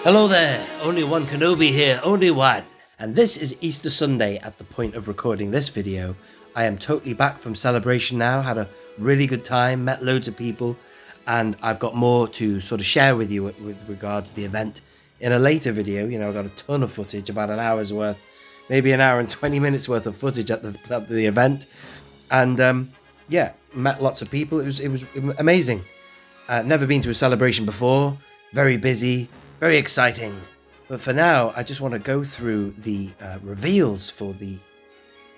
Hello there, only one Kenobi here, only one. And this is Easter Sunday at the point of recording this video. I am totally back from celebration now, had a really good time, met loads of people, and I've got more to sort of share with you with regards to the event in a later video. You know, I've got a ton of footage, about an hour's worth, maybe an hour and 20 minutes worth of footage at the event. And yeah, met lots of people. It was amazing. Never been to a celebration before, very busy, very exciting. But for now, I just want to go through the reveals for the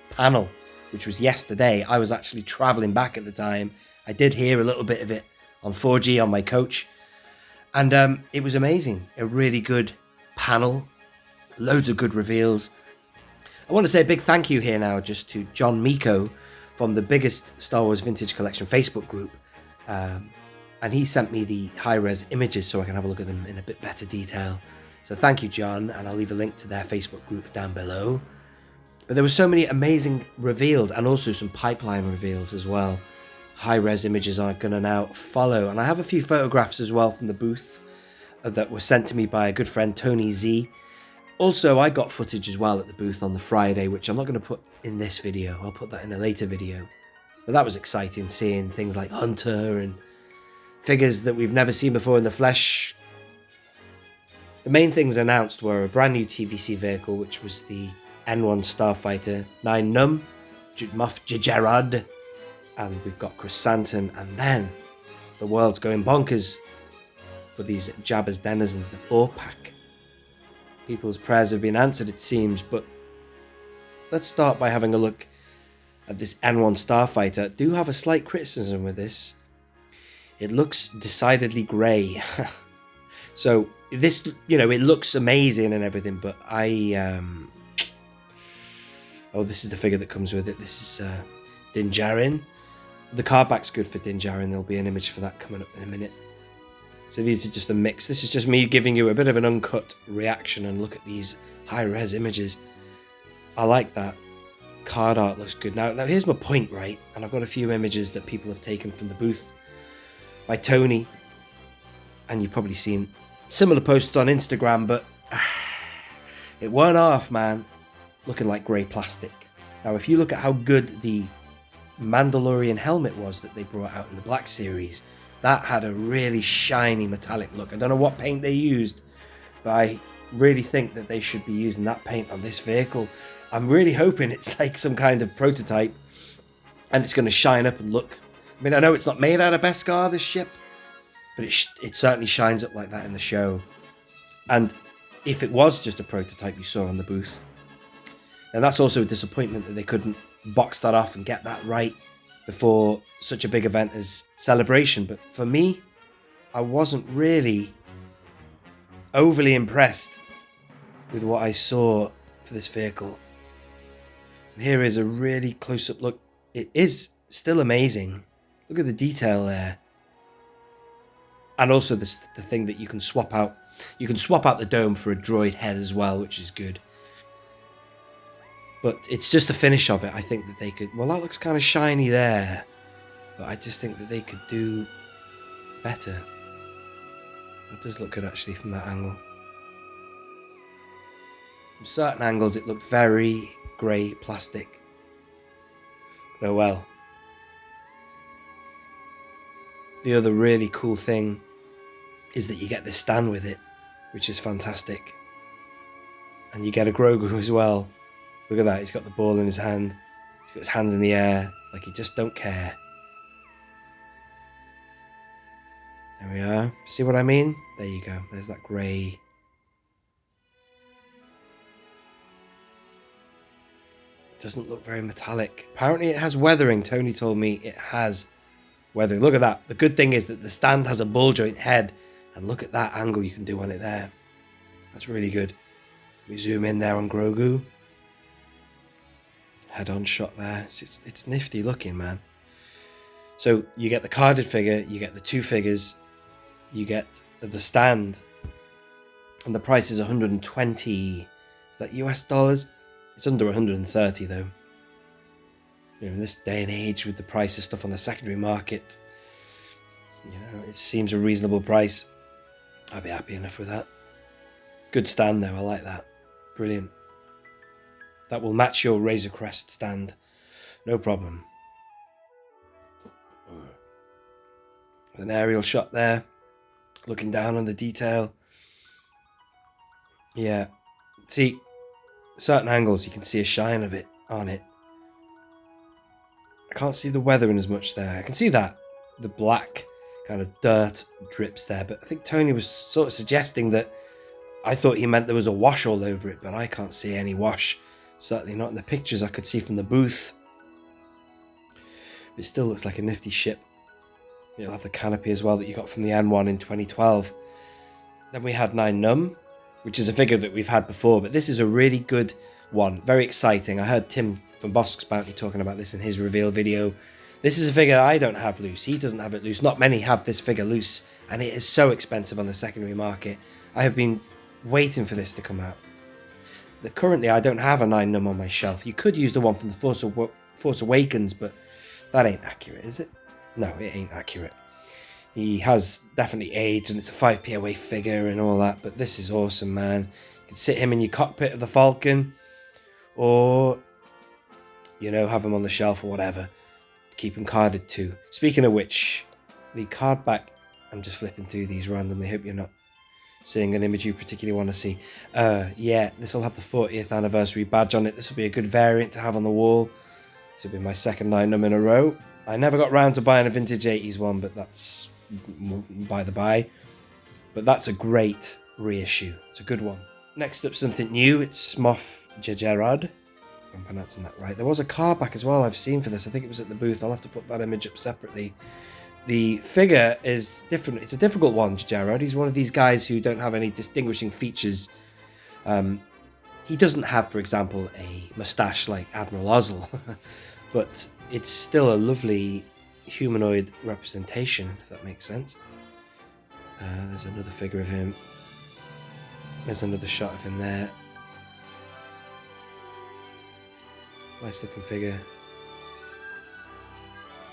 panel, which was yesterday. I was actually traveling back at the time. I did hear a little bit of it on 4G on my coach. And it was amazing. A really good panel. Loads of good reveals. I want to say a big thank you here now just to John Miko from the biggest Star Wars Vintage Collection Facebook group. And he sent me the high-res images so I can have a look at them in a bit better detail. So thank you, John, and I'll leave a link to their Facebook group down below. But there were so many amazing reveals and also some pipeline reveals as well. High-res images are going to now follow. And I have a few photographs as well from the booth that were sent to me by a good friend, Tony Z. Also, I got footage as well at the booth on the Friday, which I'm not going to put in this video. I'll put that in a later video. But that was exciting, seeing things like Hunter and figures that we've never seen before in the flesh. The main things announced were a brand new TVC vehicle, which was the N1 starfighter, Nien Nunb, Jerjerrod, and we've got Krrsantan, and then the world's going bonkers for these Jabba's denizens, the 4-pack. People's prayers have been answered, it seems, but let's start by having a look at this N1 starfighter. I do have a slight criticism with this. It looks decidedly grey. So this, you know, it looks amazing and everything, but oh, this is the figure that comes with it. This is Din Djarin. The card back's good for Din Djarin. There'll be an image for that coming up in a minute. So these are just a mix. This is just me giving you a bit of an uncut reaction and look at these high-res images. I like that. Card art looks good. Now here's my point, right? And I've got a few images that people have taken from the booth by Tony, and you've probably seen similar posts on Instagram, but it weren't half, man. Looking like grey plastic. Now, if you look at how good the Mandalorian helmet was that they brought out in the Black Series, that had a really shiny metallic look. I don't know what paint they used, but I really think that they should be using that paint on this vehicle. I'm really hoping it's like some kind of prototype and it's going to shine up and look. I mean, I know it's not made out of Beskar, this ship, but it certainly shines up like that in the show. And if it was just a prototype you saw on the booth, then that's also a disappointment that they couldn't box that off and get that right before such a big event as Celebration. But for me, I wasn't really overly impressed with what I saw for this vehicle. And here is a really close-up look. It is still amazing. Look at the detail there. And also the thing that you can swap out. You can swap out the dome for a droid head as well, which is good. But it's just the finish of it. I think that they could... Well, that looks kind of shiny there. But I just think that they could do better. That does look good, actually, from that angle. From certain angles, it looked very grey plastic. But oh well. The other really cool thing is that you get this stand with it, which is fantastic. And you get a Grogu as well. Look at that, he's got the ball in his hand. He's got his hands in the air, like he just don't care. There we are. See what I mean? There you go. There's that grey. Doesn't look very metallic. Apparently it has weathering. Tony told me it has weathering. Look at that. The good thing is that the stand has a ball joint head. And look at that angle you can do on it there. That's really good. We zoom in there on Grogu. Head-on shot there. It's nifty looking, man. So you get the carded figure, you get the two figures, you get the stand, and the price is 120. Is that US dollars? It's under 130 though. You know, in this day and age with the price of stuff on the secondary market, you know, it seems a reasonable price. I'd be happy enough with that. Good stand though, I like that. Brilliant. That will match your Razor Crest stand. No problem. There's an aerial shot there. Looking down on the detail. Yeah. See, certain angles you can see a shine of it on it. I can't see the weathering as much there. I can see that. The black kind of dirt drips there. But I think Tony was sort of suggesting that I thought he meant there was a wash all over it. But I can't see any wash. Certainly not in the pictures I could see from the booth. It still looks like a nifty ship. It'll have the canopy as well that you got from the N1 in 2012. Then we had Nien Nunb, which is a figure that we've had before. But this is a really good one. Very exciting. I heard Tim from Bosk's Bounty talking about this in his reveal video. This is a figure I don't have loose. He doesn't have it loose. Not many have this figure loose. And it is so expensive on the secondary market. I have been waiting for this to come out. Currently, I don't have a Nien Nunb on my shelf. You could use the one from the Force Awakens, but that ain't accurate, is it? No, it ain't accurate. He has definitely aged, and it's a 5 POA figure and all that, but this is awesome, man. You can sit him in your cockpit of the Falcon, or, you know, have him on the shelf or whatever. Keep him carded too. Speaking of which, the card back, I'm just flipping through these randomly. Hope you're not seeing an image you particularly want to see. Yeah, this will have the 40th anniversary badge on it. This will be a good variant to have on the wall. This will be my second Nien Nunb in a row. I never got round to buying a vintage 80s one, but that's by the by. But that's a great reissue. It's a good one. Next up, something new. It's Moff Jerjerrod. I'm pronouncing that right. There was a card back as well I've seen for this. I think it was at the booth. I'll have to put that image up separately. The figure is different. It's a difficult one, Jerjerrod. He's one of these guys who don't have any distinguishing features. He doesn't have, for example, a moustache like Admiral Ozzel, but it's still a lovely humanoid representation, if that makes sense. There's another figure of him. There's another shot of him there. Nice looking figure.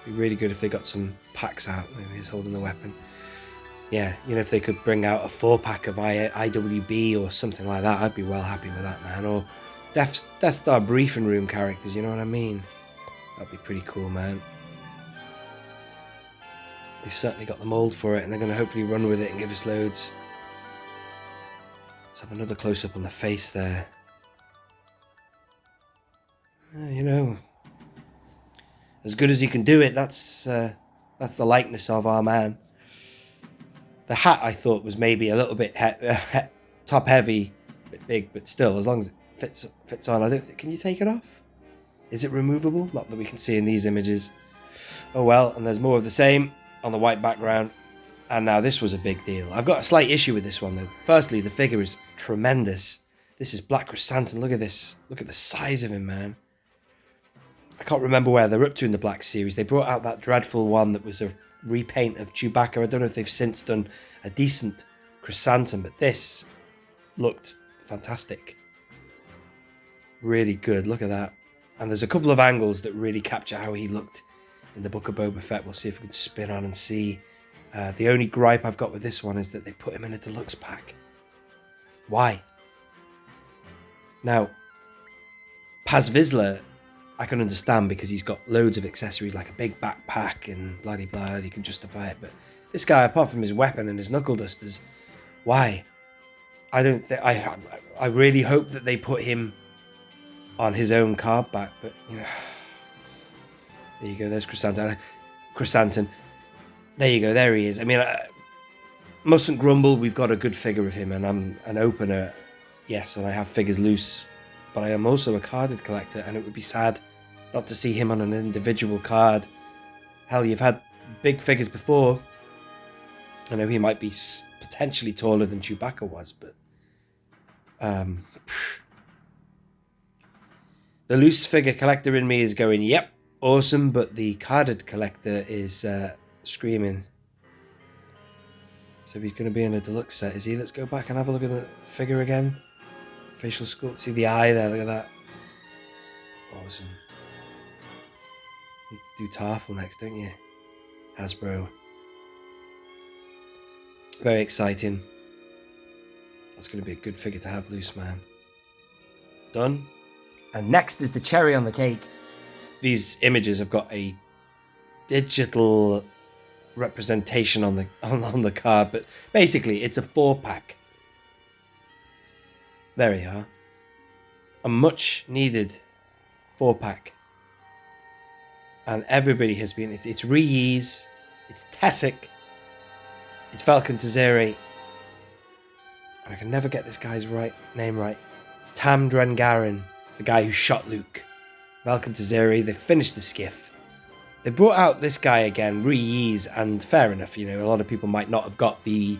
Be really good if they got some packs out. Maybe he's holding the weapon. Yeah, you know, if they could bring out a 4-pack of IWB or something like that, I'd be well happy with that, man. Or Death Star briefing room characters, you know what I mean? That'd be pretty cool, man. They've certainly got the mould for it, and they're going to hopefully run with it and give us loads. Let's have another close-up on the face there. You know, as good as you can do it, that's the likeness of our man. The hat, I thought, was maybe a little bit top-heavy, a bit big, but still, as long as it fits on. I don't think. Can you take it off? Is it removable? Not that we can see in these images. Oh well, and there's more of the same on the white background. And now this was a big deal. I've got a slight issue with this one, though. Firstly, the figure is tremendous. This is Black Krrsantan. Look at this. Look at the size of him, man. I can't remember where they're up to in the Black Series. They brought out that dreadful one that was a repaint of Chewbacca. I don't know if they've since done a decent Krrsantan, but this looked fantastic. Really good. Look at that. And there's a couple of angles that really capture how he looked in the Book of Boba Fett. We'll see if we can spin on and see. The only gripe I've got with this one is that they put him in a deluxe pack. Why? Now, Paz Vizsla, I can understand because he's got loads of accessories like a big backpack and blah-de-blah, you can justify it. But this guy, apart from his weapon and his knuckle dusters, why? I don't think... I really hope that they put him on his own card back, but, you know... There you go, there's Krrsantan. There you go, there he is. I mean, mustn't grumble, we've got a good figure of him, and I'm an opener, yes, and I have figures loose, but I am also a carded collector, and it would be sad not to see him on an individual card. Hell, you've had big figures before. I know he might be potentially taller than Chewbacca was, but... the loose figure collector in me is going, yep, awesome, but the carded collector is screaming. So he's going to be in a deluxe set, is he? Let's go back and have a look at the figure again. Facial sculpt, see the eye there, look at that. Awesome. Need to do Tarful next, don't you? Hasbro. Very exciting. That's going to be a good figure to have loose, man. Done. And next is the cherry on the cake. These images have got a digital representation on the card, but basically it's a 4-pack. There we are. A much needed 4-pack. And everybody has been, it's Reese, it's Tessic, it's Falcon Tazeri, and I can never get this guy's name right. Tam Drengarin, the guy who shot Luke. Falcon Tazeri, they finished the skiff. They brought out this guy again, Reese, and fair enough, you know, a lot of people might not have got the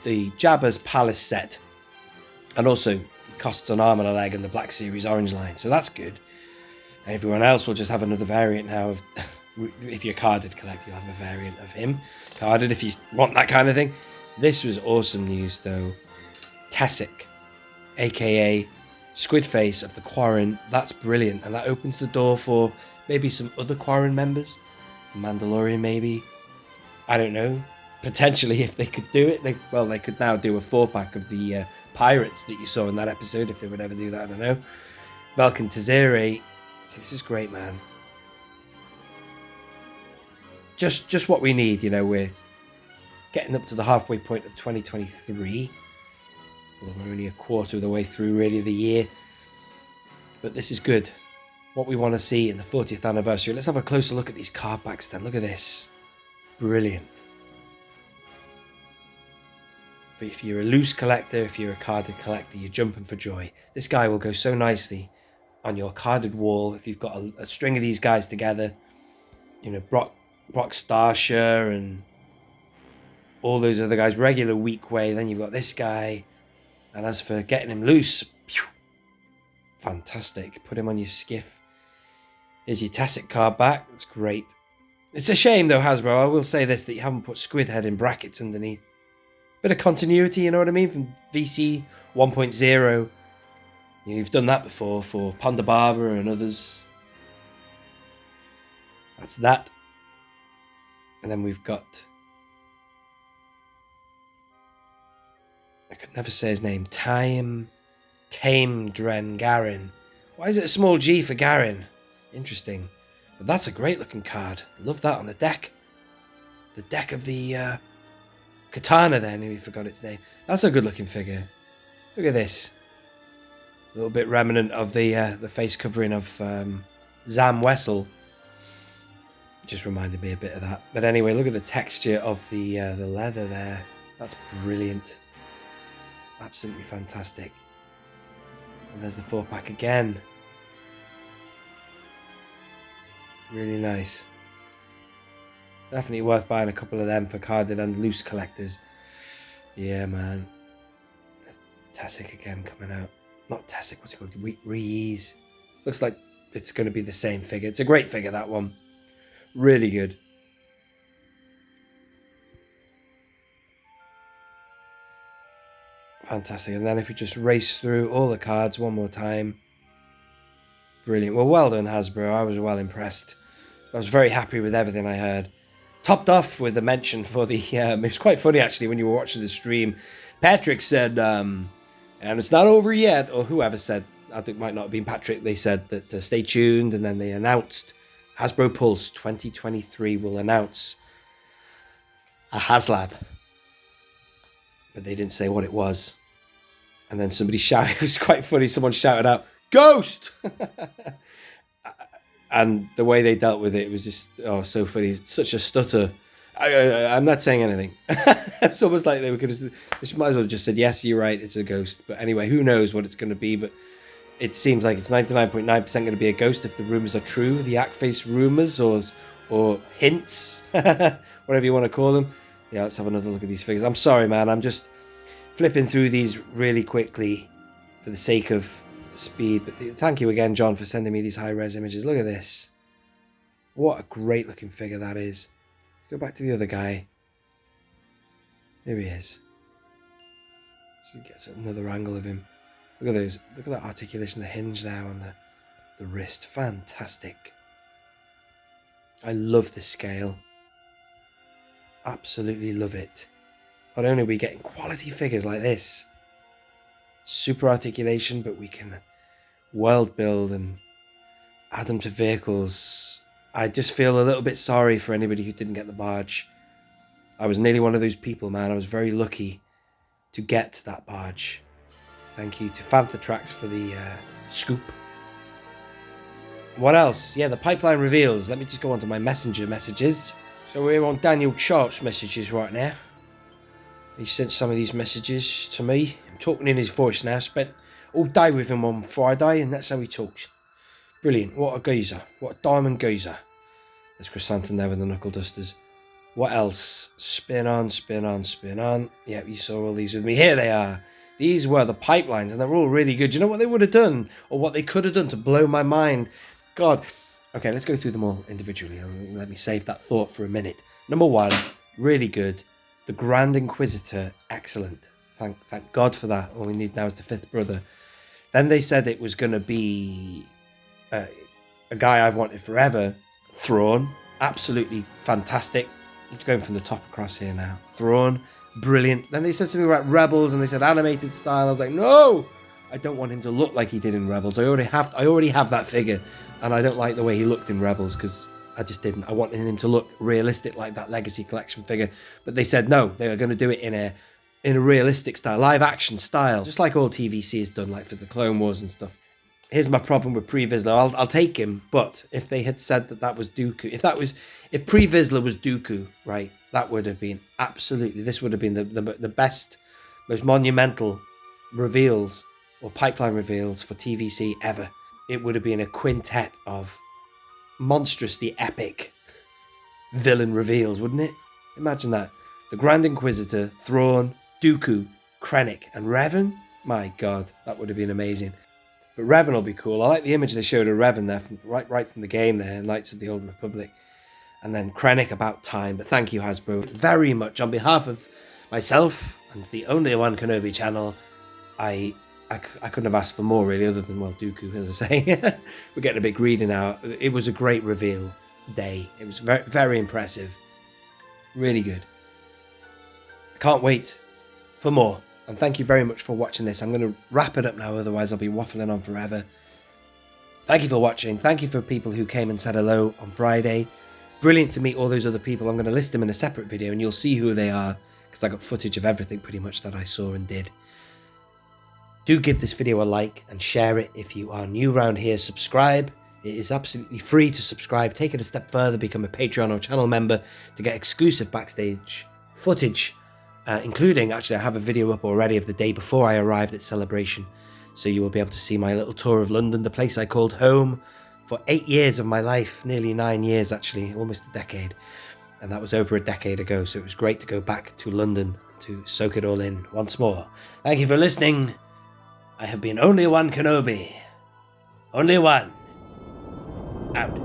Jabba's Palace set. And also, it costs an arm and a leg in the Black Series Orange line, so that's good. Everyone else will just have another variant now of, if you're carded collector, you'll have a variant of him carded if you want that kind of thing. This was awesome news though. Tessic, aka Squidface of the Quarren, that's brilliant, and that opens the door for maybe some other Quarren members. Mandalorian maybe, I don't know, potentially if they could do it. They could now do a 4-pack of the pirates that you saw in that episode, if they would ever do that, I don't know. Falcon Tazeri. See, this is great, man. Just what we need, you know. We're getting up to the halfway point of 2023. Although we're only a quarter of the way through, really, the year. But this is good. What we want to see in the 40th anniversary. Let's have a closer look at these card backs then. Look at this. Brilliant. If you're a loose collector, if you're a carded collector, you're jumping for joy. This guy will go so nicely on your carded wall if you've got a string of these guys together. You know, Brock Starsher and all those other guys, regular weak way. Then you've got this guy, and as for getting him loose, fantastic. Put him on your skiff. Here's your Tessic card back. That's great. It's a shame though, Hasbro, I will say this, that you haven't put Squidhead in brackets underneath. Bit of continuity, you know what I mean, from VC 1.0. You've done that before for Ponda Barber and others. That's that. And then we've got, I could never say his name, Tame Drengarin. Why is it a small G for Garin? Interesting. But that's a great looking card. Love that on the deck. The deck of the Katana there, I nearly forgot its name. That's a good looking figure. Look at this. A little bit remnant of the face covering of Zam Wessel. Just reminded me a bit of that. But anyway, look at the texture of the leather there. That's brilliant. Absolutely fantastic. And there's the 4-pack again. Really nice. Definitely worth buying a couple of them for carded and loose collectors. Yeah, man. Tessic again coming out. Not Tessic, what's it called? Reese. Looks like it's going to be the same figure. It's a great figure, that one. Really good. Fantastic. And then if we just race through all the cards one more time. Brilliant. Well, well done, Hasbro. I was well impressed. I was very happy with everything I heard. Topped off with a mention for the... it was quite funny, actually, when you were watching the stream. Patrick said, and it's not over yet, or whoever said, I think it might not have been Patrick, they said that stay tuned, and then they announced Hasbro Pulse 2023 will announce a Haslab. But they didn't say what it was. And then somebody shouted, it was quite funny, someone shouted out, "Ghost!" And the way they dealt with it was just, so funny. It's such a stutter. I'm not saying anything. It's almost like they might as well have just said, yes, you're right, it's a ghost. But anyway, who knows what it's going to be. But it seems like it's 99.9% going to be a ghost if the rumours are true. The Act-Face rumours or hints, whatever you want to call them. Yeah, let's have another look at these figures. I'm sorry, man. I'm just flipping through these really quickly for the sake of speed. But thank you again, John, for sending me these high-res images. Look at this. What a great looking figure that is. Let's go back to the other guy. Here he is. So you get another angle of him. Look at those. Look at that articulation, the hinge there on the wrist. Fantastic. I love this scale. Absolutely love it. Not only are we getting quality figures like this, super articulation, but we can world build and add them to vehicles. I just feel a little bit sorry for anybody who didn't get the barge. I was nearly one of those people, man. I was very lucky to get that barge. Thank you to Fantha Tracks for the scoop. What else? Yeah, the pipeline reveals. Let me just go on to my messenger messages. So we're on Daniel Chart's messages right now. He sent some of these messages to me. I'm talking in his voice now. Spent all day with him on Friday, and that's how he talks. Brilliant. What a geezer. What a diamond geezer. There's Krrsantan there with the knuckle dusters. What else? Spin on, spin on, spin on. Yeah, you saw all these with me. Here they are. These were the pipelines, and they're all really good. Do you know what they would have done? Or what they could have done to blow my mind? God. Okay, let's go through them all individually. Let me save that thought for a minute. Number 1, really good. The Grand Inquisitor, excellent. Thank God for that. All we need now is the 5th brother. Then they said it was going to be a guy I've wanted forever. Thrawn, absolutely fantastic. I'm going from the top across here now. Thrawn, brilliant. Then they said something about Rebels, and they said animated style. I was like, no, I don't want him to look like he did in Rebels. I already have that figure, and I don't like the way he looked in Rebels because I just didn't. I wanted him to look realistic like that Legacy Collection figure, but they said no, they were going to do it in a realistic style, live action style, just like all TVC has done, like for the Clone Wars and stuff. Here's my problem with Pre Vizsla. I'll take him, but if they had said that was Dooku, if Pre Vizsla was Dooku, right, that would have been absolutely. This would have been the best, most monumental reveals or pipeline reveals for TVC ever. It would have been a quintet of monstrously epic villain reveals, wouldn't it? Imagine that. The Grand Inquisitor, Thrawn, Dooku, Krennic, and Revan. My God, that would have been amazing. But Revan will be cool. I like the image they showed of Revan there, right from the game there, Knights of the Old Republic. And then Krennic about time. But thank you, Hasbro, very much. On behalf of myself and the Only One Kenobi channel, I couldn't have asked for more, really, other than, well, Dooku, as I say. We're getting a bit greedy now. It was a great reveal day. It was very, very impressive. Really good. I can't wait for more. And thank you very much for watching this. I'm going to wrap it up now, otherwise I'll be waffling on forever. Thank you for watching. Thank you for people who came and said hello on Friday. Brilliant to meet all those other people. I'm going to list them in a separate video and you'll see who they are, because I got footage of everything pretty much that I saw and did. Do give this video a like and share it. If you are new around here, subscribe. It is absolutely free to subscribe. Take it a step further, become a Patreon or channel member to get exclusive backstage footage, including, actually, I have a video up already of the day before I arrived at Celebration. So you will be able to see my little tour of London, the place I called home for 8 years of my life, nearly 9 years, actually, almost a decade. And that was over a decade ago. So it was great to go back to London to soak it all in once more. Thank you for listening. I have been Only One Kenobi. Only one. Out.